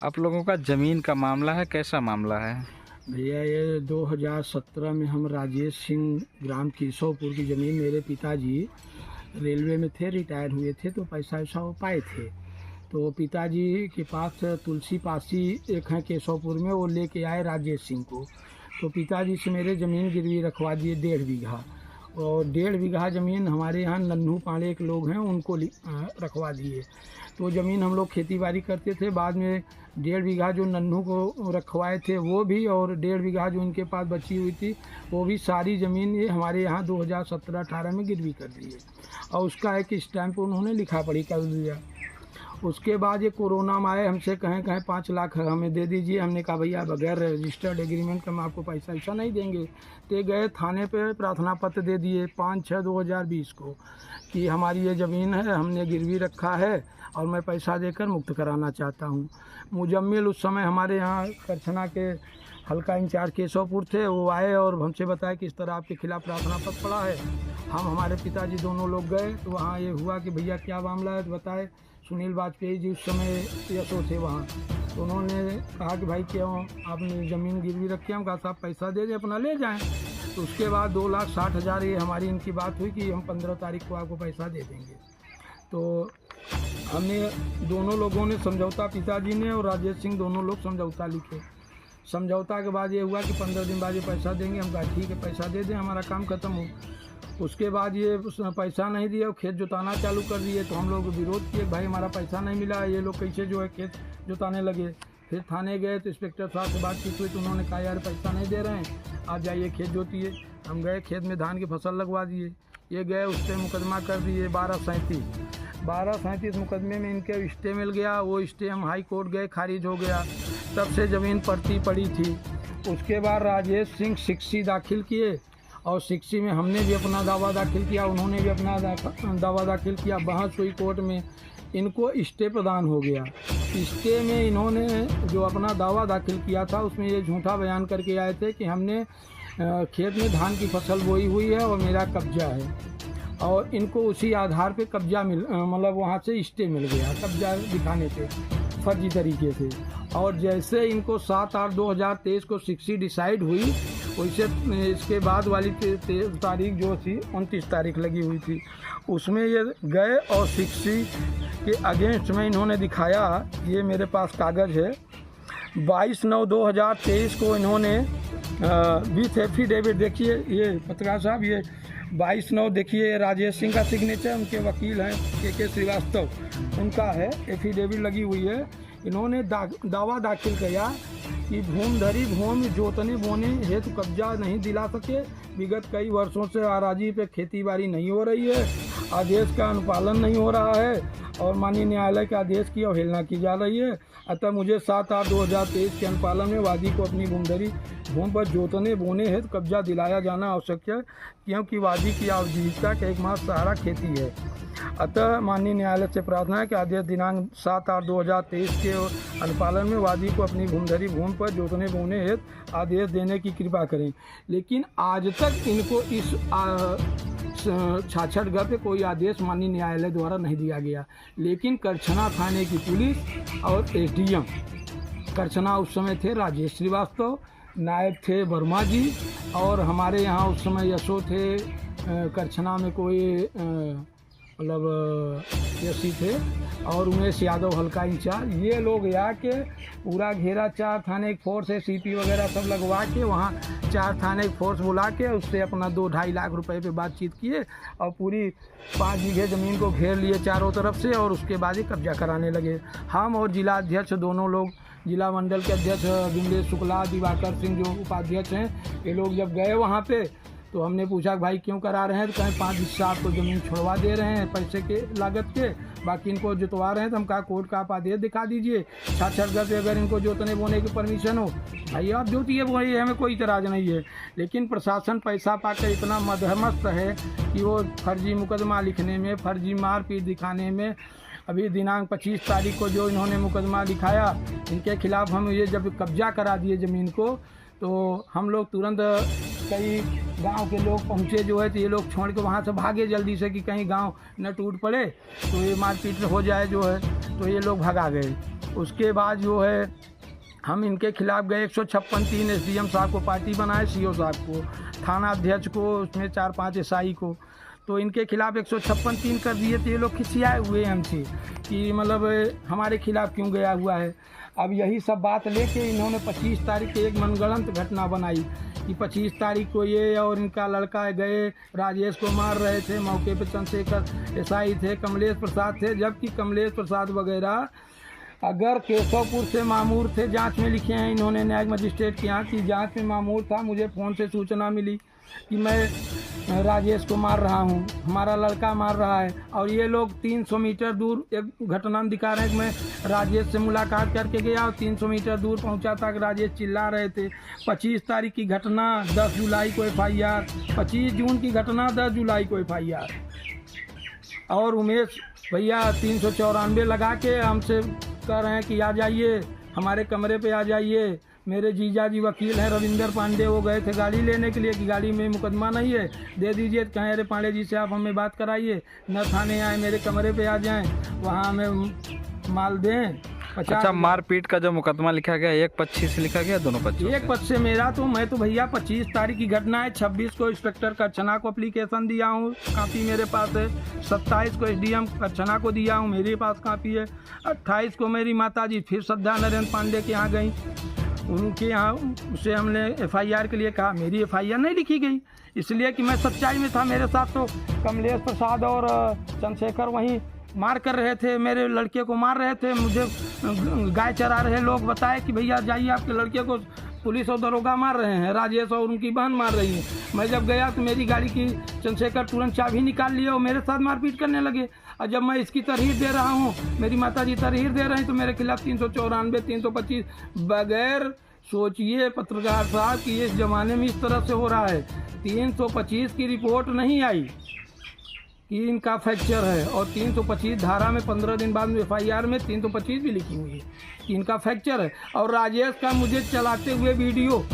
आप लोगों का ज़मीन का मामला है, कैसा मामला है? भैया ये 2017 में हम राजेश सिंह ग्राम केशवपुर की ज़मीन, मेरे पिताजी रेलवे में थे, रिटायर हुए थे तो पैसा वैसा वो पाए थे। तो पिताजी के पास तुलसी पासी एक है केशवपुर में, वो लेके आए राजेश सिंह को। तो पिताजी से मेरे ज़मीन गिरवी रखवा दिए 1.5 बीघा, और 1.5 बीघा ज़मीन हमारे यहाँ नन्हू पांडे एक लोग हैं उनको रखवा दिए। तो ज़मीन हम लोग खेती बाड़ी करते थे। बाद में 1.5 बीघा जो नन्हू को रखवाए थे वो भी, और 1.5 बीघा जो इनके पास बची हुई थी वो भी, सारी ज़मीन ये हमारे यहाँ 2017-18 में गिरवी कर दी है। और उसका एक स्टैम्प उन्होंने लिखा पढ़ी कर दिया। उसके बाद ये कोरोना में आए, हमसे कहें 5 लाख हमें दे दीजिए। हमने कहा भैया बगैर रजिस्टर्ड एग्रीमेंट के हम आपको पैसा ऐसा नहीं देंगे। तो गए थाने पे प्रार्थना पत्र दे दिए 5/6/2020 को कि हमारी ये ज़मीन है, हमने गिरवी रखा है और मैं पैसा देकर मुक्त कराना चाहता हूँ। मुजम्मिल उस समय हमारे यहाँ करछना के हल्का इंचार्ज केशवपुर थे, वो आए और हमसे बताया कि इस तरह आपके खिलाफ़ प्रार्थना पत्र पड़ा है। हम हमारे पिताजी दोनों लोग गए तो वहाँ ये हुआ कि भैया क्या मामला है, तो बताए सुनील वाजपेयी जी उस समय यशो थे वहाँ। तो उन्होंने कहा कि भाई क्यों आपने ज़मीन गिरवी रखी है? हम कहा साहब पैसा दे दें, अपना ले जाएं। तो उसके बाद 2,60,000 ये हमारी इनकी बात हुई कि हम 15 तारीख को आपको पैसा दे देंगे। तो हमने दोनों लोगों ने समझौता, पिताजी ने और राजेश सिंह दोनों लोग समझौता लिखे। समझौता के बाद ये हुआ कि 15 दिन बाद ये पैसा देंगे। हम कहा ठीक है पैसा दे दें, हमारा काम ख़त्म हो। उसके बाद ये पैसा नहीं दिया, खेत जोताना चालू कर दिए। तो हम लोग विरोध किए, भाई हमारा पैसा नहीं मिला, ये लोग कैसे जो है खेत जोताने लगे। फिर थाने गए तो इंस्पेक्टर साहब से बातचीत हुई तो उन्होंने कहा यार पैसा नहीं दे रहे हैं, आप जाइए खेत जोतिए। हम गए, खेत में धान की फसल लगवा दिए। ये गए, उस पर मुकदमा कर दिए 1237 मुकदमे में इनके स्टे मिल गया। वो स्टे हम हाई कोर्ट गए, खारिज हो गया। तब से ज़मीन पड़ती पड़ी थी। उसके बाद राजेश सिंह 60 दाखिल किए और 60 में हमने भी अपना दावा दाखिल किया, उन्होंने भी अपना दावा दाखिल किया। बहस हुई कोर्ट में, इनको स्टे प्रदान हो गया। स्टे में इन्होंने जो अपना दावा दाखिल किया था उसमें ये झूठा बयान करके आए थे कि हमने खेत में धान की फसल बोई हुई है और मेरा कब्जा है, और इनको उसी आधार पे कब्जा मतलब वहाँ से स्टे मिल गया कब्जा दिखाने पे फर्जी तरीके से। और जैसे इनको 7/8/2023 को 60 डिसाइड हुई, वैसे इसके बाद वाली तारीख जो थी 29 तारीख लगी हुई थी, उसमें ये गए और 60 के अगेंस्ट में इन्होंने दिखाया। ये मेरे पास कागज़ है, 22/9/2023 को इन्होंने विथ एफिडेविट, देखिए ये पत्रकार साहब, ये 22/9 देखिए राजेश सिंह का सिग्नेचर, उनके वकील हैं के श्रीवास्तव, उनका है, एफिडेविट लगी हुई है। इन्होंने दावा दाखिल किया कि भूमधरी भूमि जोतने बोने हेतु कब्जा नहीं दिला सके। विगत कई वर्षों से आराजी पे खेती बाड़ी नहीं हो रही है, आदेश का अनुपालन नहीं हो रहा है और माननीय न्यायालय के आदेश की अवहेलना की जा रही है। अतः मुझे 7/8/2023 के अनुपालन में वादी को अपनी भूमधरी भूमि पर जोतने बोने हेतु कब्जा दिलाया जाना आवश्यक है, क्योंकि वादी की आजीविका का एकमात्र सहारा खेती है। अतः माननीय न्यायालय से प्रार्थना है कि आदेश दिनांक 7/8/2023 के अनुपालन में वादी को अपनी भूमधरी भूमि पर जोतने बोने हेतु आदेश देने की कृपा करें। लेकिन आज तक इनको इस 66 पे कोई आदेश माननीय न्यायालय द्वारा नहीं दिया गया। लेकिन करछना थाने की पुलिस और SDM करछना उस समय थे राजेश श्रीवास्तव, नायब थे वर्मा जी, और हमारे यहाँ उस समय यशो थे करछना में कोई मतलब यशी थे, और उमेश यादव हल्का इंचार्ज। ये लोग आके पूरा घेरा, 4 थाने की फोर्स है, CP वगैरह सब लगवा के वहाँ 4 थाने की फोर्स बुला के उससे अपना 2-2.5 लाख रुपए पे बातचीत किए और पूरी 5 बीघे ज़मीन को घेर लिए चारों तरफ से, और उसके बाद ही कब्जा कराने लगे। हम और जिला अध्यक्ष दोनों लोग, जिला मंडल के अध्यक्ष विमलेश शुक्ला, दिवाकर सिंह जो उपाध्यक्ष हैं, ये लोग जब गए वहाँ पे तो हमने पूछा भाई क्यों करा रहे हैं, तो कहें 5 हिस्सा आपको ज़मीन छुड़वा दे रहे हैं पैसे के लागत के, बाकी इनको जोतवा रहे हैं। तो हम कहा कोर्ट का आप आदेश दिखा दीजिए, 66 पे अगर इनको जोतने बोने की परमिशन हो भाई आप जोतिए बोइए, हमें कोई इतराज़ नहीं है। लेकिन प्रशासन पैसा पाकर इतना मदहमस्त है कि वो फर्जी मुकदमा लिखने में, फर्जी मारपीट दिखाने में, अभी दिनांक 25 तारीख को जो इन्होंने मुकदमा लिखाया इनके खिलाफ़, हम ये जब कब्जा करा दिए ज़मीन को तो हम लोग तुरंत, कई गांव के लोग पहुंचे जो है, तो ये लोग छोड़ के वहाँ से भागे जल्दी से कि कहीं गांव न टूट पड़े तो ये मारपीट हो जाए जो है, तो ये लोग भगा गए। उसके बाद जो है हम इनके खिलाफ गए 156(3) एसडीएम साहब को पार्टी बनाए, सीओ साहब को, थाना अध्यक्ष को, उसमें 4-5 एसआई को। तो इनके खिलाफ 156(3) कर दिए। तो ये लोग खिसियाए हुए हमसे कि मतलब हमारे खिलाफ क्यों गया हुआ है। अब यही सब बात लेके इन्होंने 25 तारीख की एक मनगढ़ंत घटना बनाई कि 25 तारीख को ये और इनका लड़का गए, राजेश को मार रहे थे। मौके पे चंद्रशेखर एसआई थे, कमलेश प्रसाद थे, जबकि कमलेश प्रसाद वगैरह अगर केशवपुर से मामूर थे, जांच में लिखे हैं इन्होंने न्यायिक मजिस्ट्रेट के यहाँ की जांच में मामूर था। मुझे फ़ोन से सूचना मिली कि मैं राजेश को मार रहा हूँ, हमारा लड़का मार रहा है। और ये लोग 300 मीटर दूर एक घटना दिखा रहे हैं कि मैं राजेश से मुलाकात करके गया और 300 मीटर दूर पहुँचा था कि राजेश चिल्ला रहे थे। 25 तारीख की घटना, 10 जुलाई को FIR, 25 जून की घटना, 10 जुलाई को FIR। और उमेश भैया 394 लगा के हमसे कह रहे हैं कि आ जाइए, हमारे कमरे पे आ जाइए। मेरे जीजा जी वकील हैं रविंदर पांडे, वो गए थे गाड़ी लेने के लिए कि गाड़ी में मुकदमा नहीं है, दे दीजिए। कहें अरे पांडे जी से आप हमें बात कराइए, न थाने आए, मेरे कमरे पे आ जाएं, वहाँ हमें माल दें। अच्छा, मारपीट का जो मुकदमा लिखा गया, एक पक्षी से लिखा गया, दोनों पक्षों एक पक्ष से मेरा तो मैं तो भैया 25 तारीख की घटना है, 26 को इंस्पेक्टर करछना को एप्लीकेशन दिया हूँ, कापी मेरे पास है। 27 को SDM करछना को दिया हूँ, मेरे पास कापी है। 28 को मेरी माता जी फिर श्रद्धा नरेंद्र पांडे के यहाँ गई, उनके यहाँ उसे हमने FIR के लिए कहा। मेरी FIR नहीं लिखी गई, इसलिए कि मैं सच्चाई में था। मेरे साथ तो कमलेश प्रसाद और चंद्रशेखर वहीं मार कर रहे थे, मेरे लड़के को मार रहे थे। मुझे गाय चरा रहे लोग बताए कि भैया जाइए, आपके लड़के को पुलिस और दरोगा मार रहे हैं, राजेश और उनकी बहन मार रही है। मैं जब गया तो मेरी गाड़ी की चंद्रशेखर तुरंत चाबी निकाल लिया और मेरे साथ मारपीट करने लगे। और जब मैं इसकी तरहीर दे रहा हूँ, मेरी माता जी तरहीर दे रहे हैं, तो मेरे खिलाफ 394, 325 बगैर सोचिए पत्रकार साहब कि इस ज़माने में इस तरह से हो रहा है। 325 की रिपोर्ट नहीं आई कि इनका फ्रैक्चर है, और 325 धारा में 15 दिन बाद में FIR में 325 भी लिखी हुई है कि इनका फ्रैक्चर है। और राजेश का मुझे चलाते हुए वीडियो,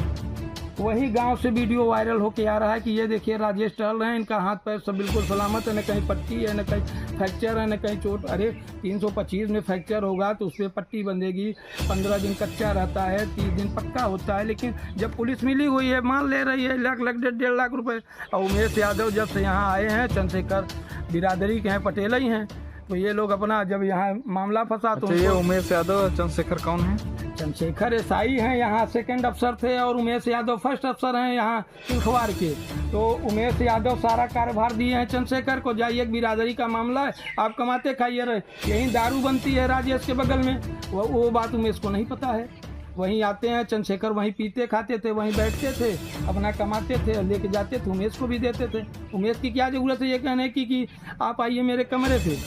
वही गांव से वीडियो वायरल होके आ रहा है कि ये देखिए राजेश टहल रहे हैं, इनका हाथ पैर सब बिल्कुल सलामत है, न कहीं पट्टी है, न कहीं फ्रैक्चर है, न कहीं चोट। अरे 325 में फ्रैक्चर होगा तो उस पर पट्टी बंधेगी, 15 दिन कच्चा रहता है, 30 दिन पक्का होता है। लेकिन जब पुलिस मिली हुई है, मान ले रही है, लाख 1.5 लाख रुपए। और उमेश यादव जब से यहाँ आए हैं, चंद्रशेखर बिरादरी के हैं, पटेल ही हैं, तो ये लोग अपना जब यहाँ मामला फंसा तो ये उमेश यादव और चंद्रशेखर कौन है? चंद्रशेखर एसआई हैं, यहाँ सेकंड अफसर थे, और उमेश यादव फर्स्ट अफसर हैं यहाँ तिलखवार के। तो उमेश यादव सारा कार्यभार दिए हैं चंद्रशेखर को, जाइए बिरादरी का मामला है, आप कमाते खाइए रहे, यहीं दारू बनती है राजेश के बगल में। वो बात उमेश को नहीं पता है। वहीं आते हैं चंद्रशेखर, वहीं पीते खाते थे, वहीं बैठते थे, अपना कमाते थे, लेके जाते थे, उमेश को भी देते थे। उमेश की क्या ज़रूरत है ये कहने की कि आप आइए मेरे कमरे पे।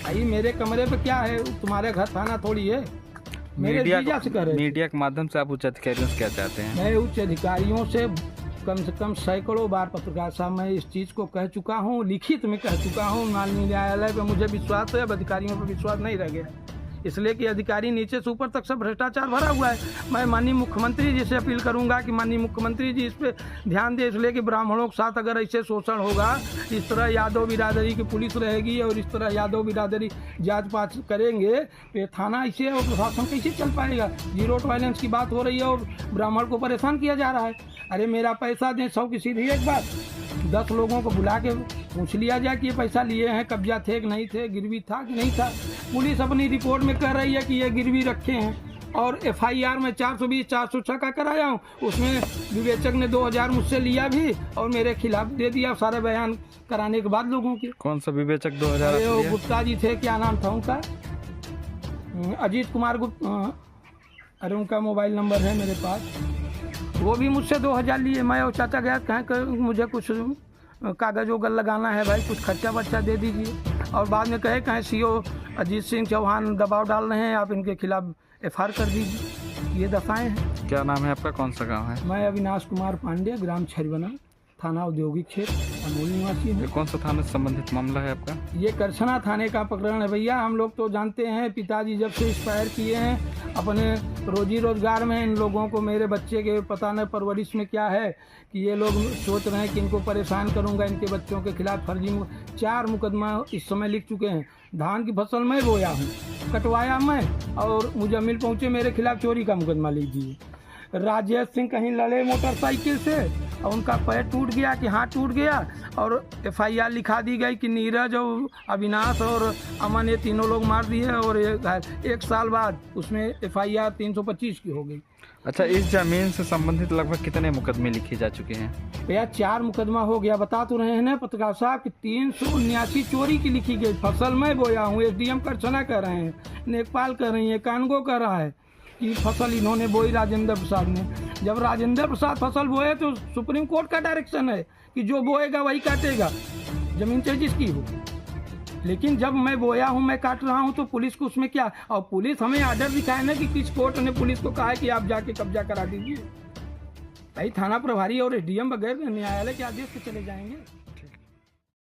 आइए मेरे कमरे पे, क्या है, तुम्हारे घर थाना थोड़ी है। मीडिया के माध्यम से आप उच्च अधिकारियों से क्या चाहते हैं? मैं उच्च अधिकारियों से कम सैकड़ों बार पत्रकार साहब मैं इस चीज़ को कह चुका हूँ, लिखित में कह चुका हूँ। माननीय न्यायालय पे मुझे विश्वास है, अब अधिकारियों पर विश्वास नहीं रह गया, इसलिए कि अधिकारी नीचे से ऊपर तक सब भ्रष्टाचार भरा हुआ है। मैं माननीय मुख्यमंत्री जी से अपील करूंगा कि माननीय मुख्यमंत्री जी इस पे ध्यान दें, इसलिए कि ब्राह्मणों के साथ अगर ऐसे शोषण होगा, इस तरह यादव बिरादरी की पुलिस रहेगी और इस तरह यादव बिरादरी जांच पाँच करेंगे, तो थाना ऐसे और प्रशासन कैसे चल पाएगा? जीरो टॉलरेंस की बात हो रही है और ब्राह्मण को परेशान किया जा रहा है। अरे मेरा पैसा दें, 100 की सीधी एक बात, 10 लोगों को बुला के पूछ लिया जाए कि ये पैसा लिए हैं, कब्जा थे कि नहीं थे, गिरवी था कि नहीं था। पुलिस अपनी रिपोर्ट में कह रही है कि ये गिरवी रखे हैं, और FIR में 420, 406 का कराया हूँ, उसमें विवेचक ने 2000 मुझसे लिया भी और मेरे खिलाफ दे दिया सारे बयान कराने के बाद लोगों के। कौन सा विवेचक 2000? वो गुप्ता जी थे, क्या नाम था उनका, अजीत कुमार गुप्ता, अरे उनका मोबाइल नंबर है मेरे पास, वो भी मुझसे 2000 लिए। मैं और चाचा गया, कहें मुझे कुछ कागज वगैरह लगाना है भाई, कुछ खर्चा वर्चा दे दीजिए, और बाद में कहें CO अजीत सिंह चौहान दबाव डाल रहे हैं, आप इनके खिलाफ FIR कर दीजिए। ये दफाएं हैं। क्या नाम है आपका, कौन सा गांव है? मैं अविनाश कुमार पांडे, ग्राम छरिवना, थाना औद्योगिक क्षेत्र। मूल निवासी हूँ। ये कौन सा थाना से संबंधित मामला है आपका? ये करछना थाने का प्रकरण है भैया। हम लोग तो जानते हैं, पिताजी जब से एक्सपायर किए हैं, अपने रोजी रोजगार में इन लोगों को, मेरे बच्चे के पता न परवरिश में क्या है कि ये लोग सोच रहे हैं कि इनको परेशान करूंगा। इनके बच्चों के खिलाफ फर्जी 4 मुकदमा इस समय लिख चुके हैं। धान की फसल मैं बोया हूँ, कटवाया मैं, और मुजम्मिल पहुँचे मेरे खिलाफ चोरी का मुकदमा लिख दिए। राजेश सिंह कहीं लड़े मोटरसाइकिल से और उनका पैर टूट गया कि हाथ टूट गया, और FIR लिखा दी गई कि नीरज और अविनाश और अमन ये तीनों लोग मार दिए, और 1 साल बाद उसमें FIR 325 की हो गई। अच्छा, इस जमीन से संबंधित लगभग कितने मुकदमे लिखे जा चुके हैं? भैया 4 मुकदमा हो गया। बता तो रहे हैं ना पत्रकार साहब कि 379 चोरी की लिखी गई। फसल मैं बोया हूँ, SDM करछना कर रहे हैं, नेकपाल कर रही है, कानगो कर रहा है कि फसल इन्होंने बोई राजेंद्र प्रसाद ने। जब राजेंद्र प्रसाद फसल बोए तो सुप्रीम कोर्ट का डायरेक्शन है कि जो बोएगा वही काटेगा, जमीन चाहे जिसकी हो। लेकिन जब मैं बोया हूँ, मैं काट रहा हूँ, तो पुलिस को उसमें क्या? और पुलिस हमें आर्डर दिखाए ना कि किस कोर्ट ने पुलिस को कहा है कि आप जाके कब्जा करा दीजिए। भाई थाना प्रभारी और SDM बगैर न्यायालय के आदेश से चले जाएंगे?